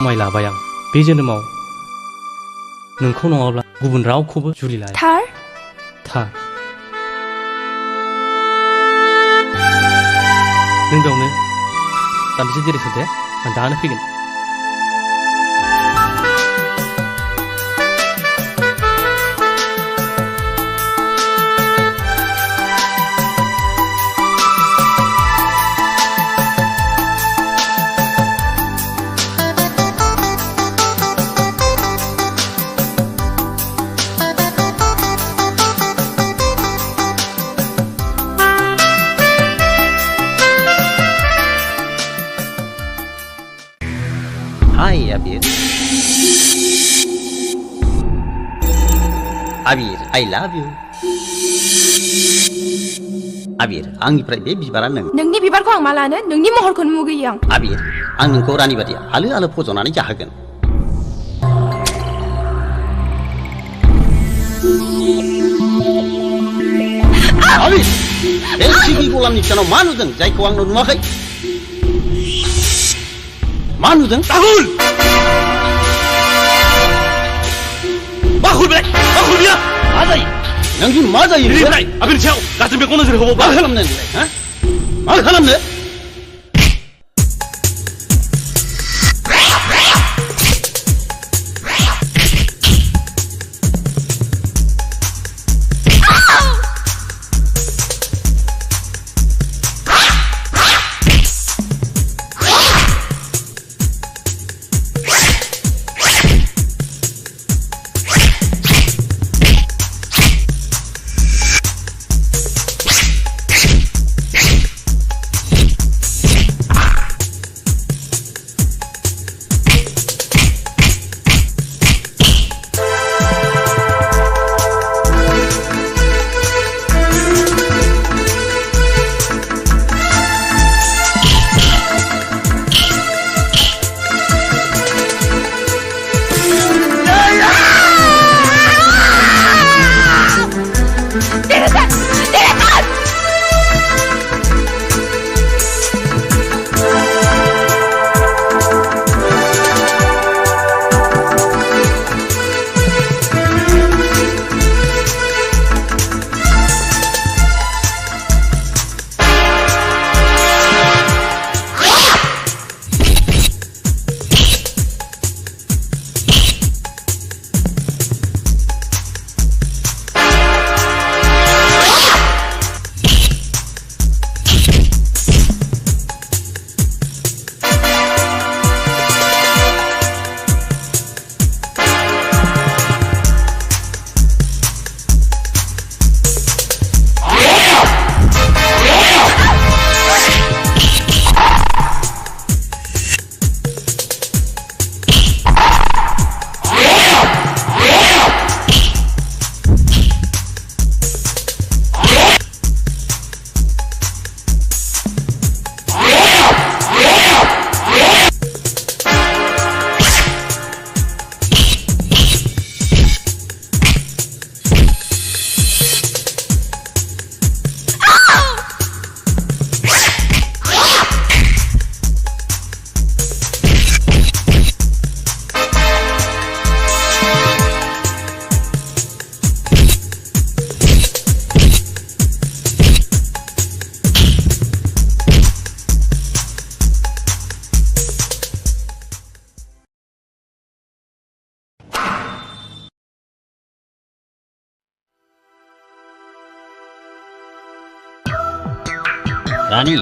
माइ लाबाय आं बे जोनोमाव नोंखौ नङाब्ला गुबुन रावखौबो जुलि लाया। थार? थार। नों बेयावनो दान्दिसे जिराय दे आं दानो फैगोन। Hi, Abir. Abir, I love you. Abir, आंनिफ्राय बे बिबारा नों। नोंनि बिबारखौ आं मा लानो? नोंनि महरखौनो मुगैयो आं। Abir, आं नोंखौ रानि बादि आलो आलो फज'नानै जाहोगोन। Abir, बे सिगि गलामनि फिसानाव मा नुदों जायखौ आंनाव नुवाखै? मा नुदों? राहुल! मा खुरबाय? मा खुरबिया? मा जायो? नों मा जायो? बेनिफ्राय आबिर सायाव गाज्रि मेगन नोजोर होबावबा मा खालामनो नोंलाय? हा? मा खालामनो? रानी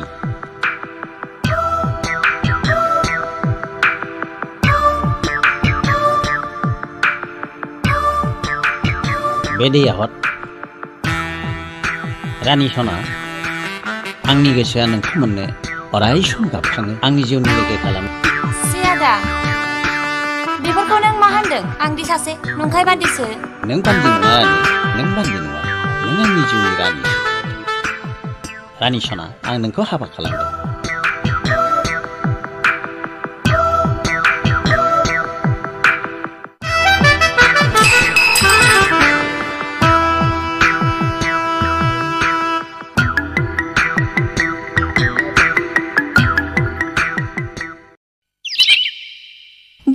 बे दैया हर रानी सना आंनि गोसोआ नोंखौ मोननो अराय सम गाबखाङो आंनि जिउनि लोगो खालामो सियादा बेफोरखौ नों मा होनदों आंदि सासे नंखाय बादिसो नों बान्दि नङा रानी नों बान्दि नङा नों आंनि जिउनि रानी रानी सना आं नोंखौ हाबा खालामदों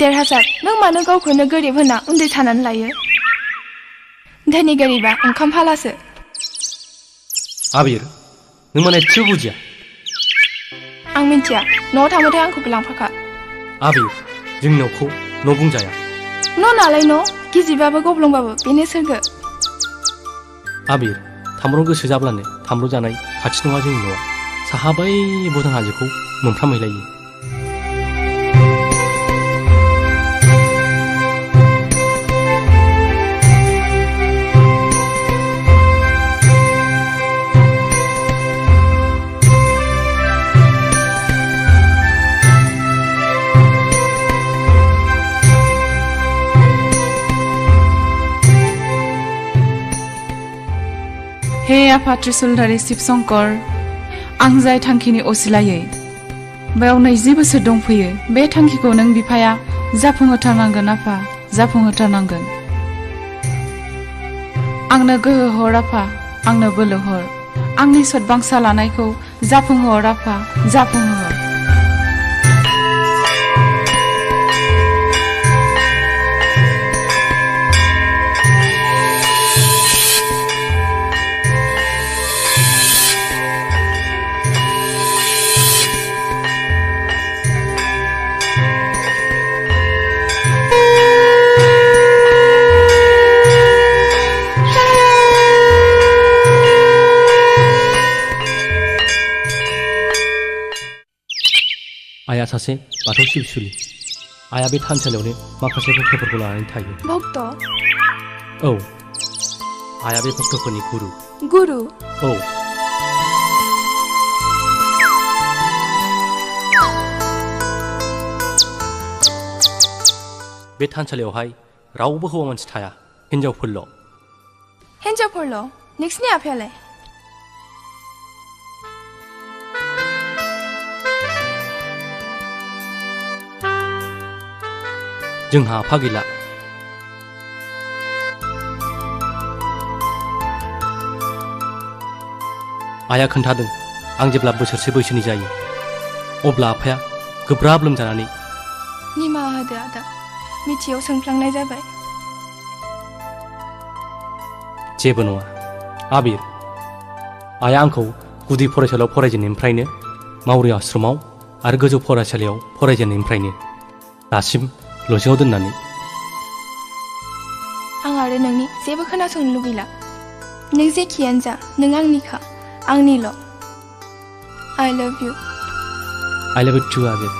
देरहासार नों मानो गावखौनो गोरिब होनना उन्दै साननानै लायो धोनि गोरिबा ओंखाम फालासो आबिर नों माने एसेबो बुजिया आं मिन्थिया न'आव थांबाथाय आंखौबो लांफाखा आबिर जोंनि न'खौ न' बुंजाया न' नालाय न' गिजिबाबो गब्लंबाबो बेनो सोरगो आबिर थामब्राव गोसो जाब्लानो थामब्राव जानाय खाथि नङा जोंनि न'आ साहा बै भुटान हाजोखौ मोनफ्रामहैलायो हे आफा त्रिशुलधारि शिव शंकर आं जाय थांखिनि असिलायै बेयाव 20 बोसोर दंफैयो बे थांखिखौ नों बिफाया जाफुंहोथारनांगोन आफा जाफुंहोथारनांगोन आंनो गोहो हर आफा आंनो बोलो हर आंनि सदबांसा लानायखौ जाफुंहोहर आफा जाफुंहोहर आइया सासे बाथौ सिबिसुलि आइया बे थानसालियावनो माखासे भक्तफोरखौ लानानै थायो भक्त औ आइया बे भक्तफोरनि गुरु गुरु औ बे थानसालियावहाय रावबो हौवा मानसि थाया हिनजावफोरल' हिन्जावफोरल' नोंसिनि आफायालाय जोंहा आफा गैला आइया खोन्थादों आं जेब्ला बोसोरसे बैसोनि जायो अब्ला आफाया गोब्राब लोमजानानै निमाहा होदो आदा मिथियाव सोंफ्लांनाय जाबाय जेबो नङा आबिर आइया आंखौ गुदि फरायसालियाव फरायजेननायनिफ्रायनो मावरि आश्रमाव आरो गोजौ फरायसालियाव फरायजेननायनिफ्रायनो दासिम लजिङाव दोननानै आं आरो नोंनि जेबो खोनासंनो लुगैला नों जेखियानो जा नों आंनिखा आंनिल' I love you I love you too आबिर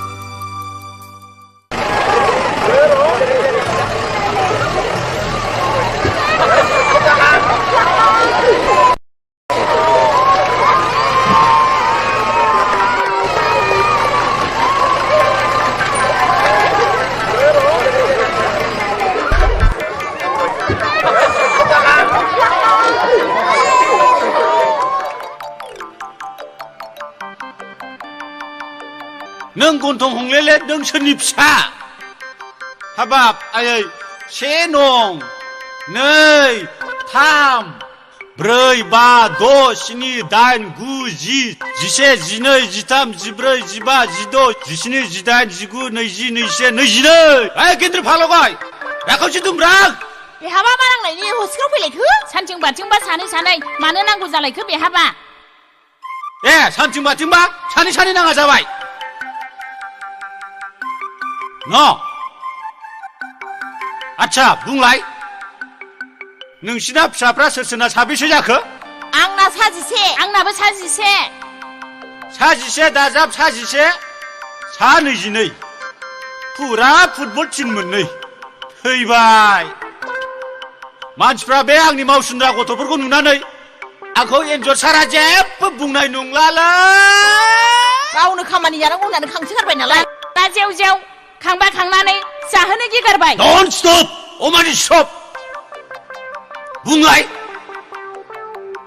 नों गन्थं हंलेले नों सोरनि फिसा हाबाब आयै 1 नं 2 3 4 5 6 7 8 9 10 11 12 13 14 15 16 17 18 19 20 21 22 ओइ केन्द्र फालगाय राखावसि दुमब्रां बेहाबा मा नांनायनि हस्पिटालाव फैलायखो सानथिं बाथिंबा सानै मानो नांगौ जालायखो बेहाबा ए सानथिं बाथिंबा सानै नाङा जाबाय न आच्छा बुंलाय नोंसिना फिसाफ्रा सोरना साबेसे जाखो आंना साजिसे आंनाबो साजिसे साजिसे दाजाब साजिसे सा 22 फुरा फुटबल टीम मोननै थैबाय मानसिफ्रा बे आंनि मावसुन्द्रा गथ'फोरखौ नुनानै आंखौ एन्जर सारा जेबो बुंनाय नंलालै गावनो खामानि जानांगौ होननानै खांसोगारबाय नालाय दा जेव जेव खांबा खांनानै जाहोनो गिगारबाय नन स्टप अमानि स्टप बुंलाय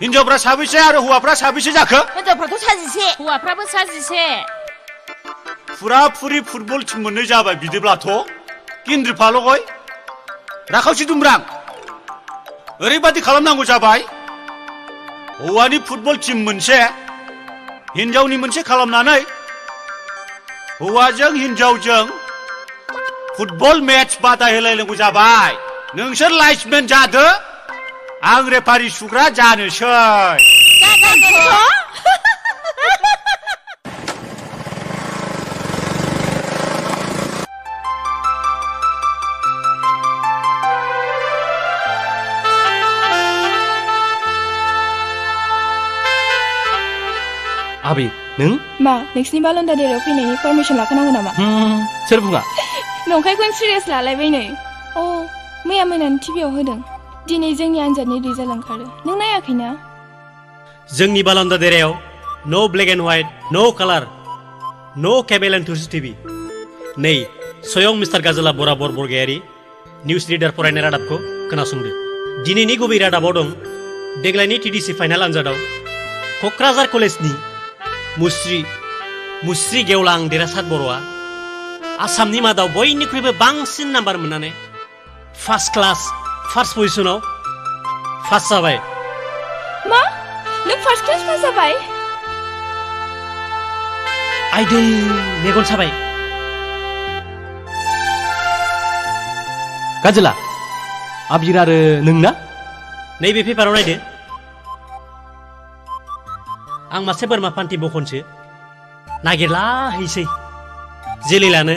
हिनजावफ्रा साबेसे आरो हौवाफ्रा साबेसे जाखो हिनजावफ्राथ' साजिसे हौवाफ्राबो साजिसे फुरा फुरि फुटबल टीम मोननै जाबाय बिदिब्लाथ' केन्द्र फालगय राखावसि दुमब्रां ओरैबादि खालामनांगौ जाबाय हौवानि फुटबल टीम मोनसे हिनजावनि मोनसे खालामनानै हौवाजों हिनजावजों फुटबल मेच बादायलायनांगौ जाबाय नोंसोर लाइट्समेन जादो आं रेफारि सुग्रा जानोसै आबिर नों मा नोंसिनि बालन्दा देराव फैनायनि पारमिसन लाखानांगौ नामा सोर बुङा नंखायखौनो सिरियास लालायबाय नै अ मैया मोनानि टिभियाव होदों दिनै जोंनि आनजादनि रिजाल्ट ओंखारो नों नायाखैना जोंनि बालन्दा देरायाव नो ब्लेक एन्ड व्हाइट नो कालार नो केबल एन्ड टुसि टिभि नै स्वयं मिस्टार गाजोला बराबर बरगयारि निउज रिडार फरायनाय रादाबखौ खोनासंदो दिनैनि गुबै रादाबाव दं देग्लायनि टिडिसि फाइनाल आनजादाव क'क्राझार कलेजनि मुस्रि गेवलां देरहासार बर'आ आसामनि मादाव बयनिख्रुइबो बांसिन नाम्बार मोननानै फार्स्ट क्लास फार्स्ट पजिशनाव पास जाबाय मा नों फार्स्ट क्लास पास जाबाय आइदै मेगन साबाय गाजोला आबिर आरो नोंना नैबे पेपाराव नायदो आं मासे बोरमा फान्थि बखनसो नागिरला हैसै जोलै लानो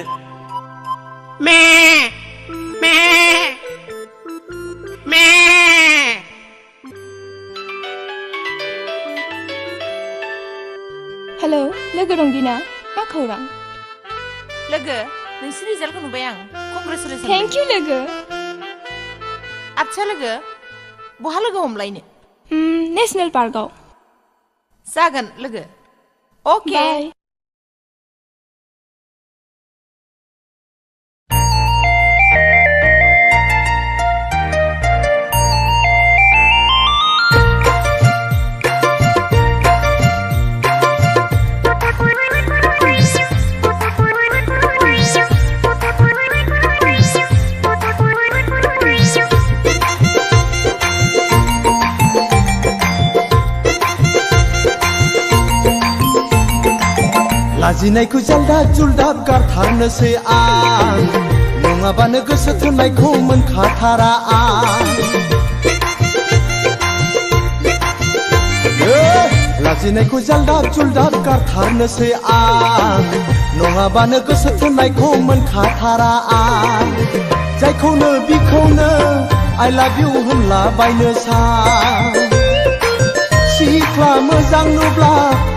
मे मे मे हेलौ लोगो रंगिना मा खौरां लोगो नोंसिनि रिजाल्टखौ नुबाय आं कंग्रेसुलेसन थेंक इउ लोगो आच्छा लोगो बहा लोगो हमलायनो नेशनेल पार्कआव जागोन लोगो अके बाय लाजिनायखौ जालदाब जुलदाब गारथारनोसै आं नङाबानो गोसो थोननायखौ मोनखाथारा आं लाजिनायखौ जालदाब जुलदाब गारथारनोसै आं नङाबानो गोसो थोननायखौ मोनखाथारा आं जायखौनो बिखौनो आइ लाभ इउ होनला बायनो सां सिख्ला मोजां नुब्ला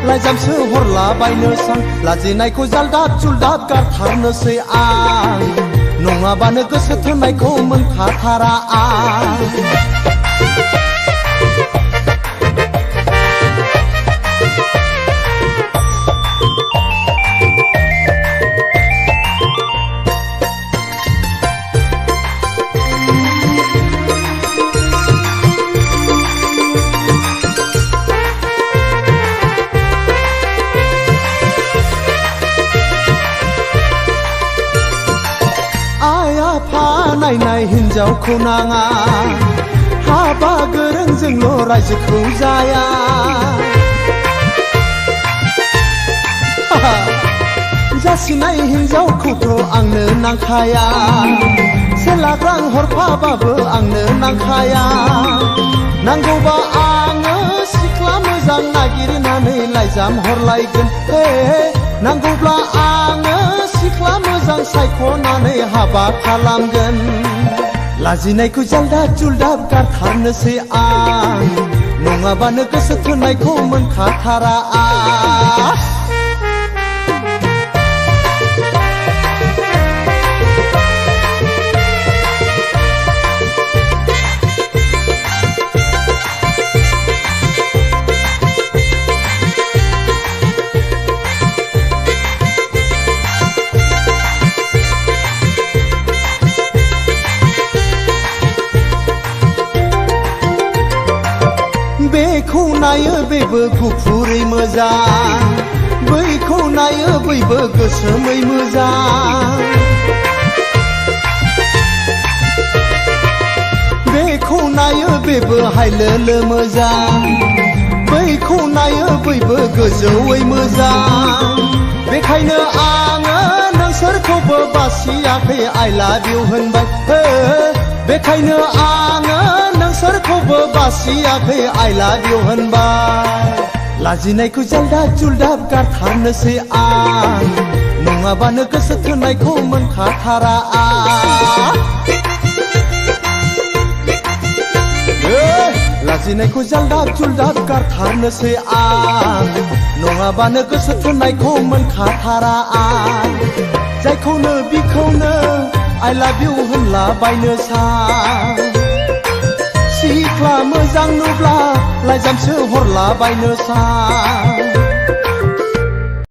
लाइजामसो हरला बायनो सां लाजिनायखौ जालदाब जुलदाब गारथारनोसै आं नङाबानो गोसो थोननायखौ मोनखाथारा आं नायनाय हिन्जावखौ नाङा हाबा गोरोंजोंल' रायजोखौ जाया जासिनाय हिन्जावखौथ' आंनो नांखाया से लाख रां हरफाबाबो आंनो नांखाया नांगौबा आङो सिख्ला मोजां नागिरनानै लाइजाम हरलायगोन नांगौब्ला आङो सिख्ला मोजां सायख'नानै हाबा खालामगोन लाजिनायखौ जालदाब जुलदाब गारथारनोसै आं नङाबानो गोसो थोननायखौ मोनखाथारा आं बेखौ नायो बेबो गुफुरै मोजां बैखौ नायो बैबो गोसोमै मोजां बेखौ नायो बेबो हायलोलो मोजां बैखौ नायो बैबो गोजौयै मोजां बेखायनो आङो नोंसोरखौबो बासियाखै I love you होनबाय बेखायनो आङो नोंसोरखौबो बासियाखै I love you होनबाय लाजिनायखौ जाल्दाब जुल्दाब गारथारनोसै आं नङाबानो गोसो थोनायखौ मोनखाथारा आं लाजिनायखौ जाल्दाब जुल्दाब गारथारनोसै आं नङाबानो गोसो थोनायखौ मोनखाथारा आं जायखौनो बिखौनो I love you होनलाबायनो सां सिख्ला मोजां नुब्ला लाइजामसो हरलाबायनो सां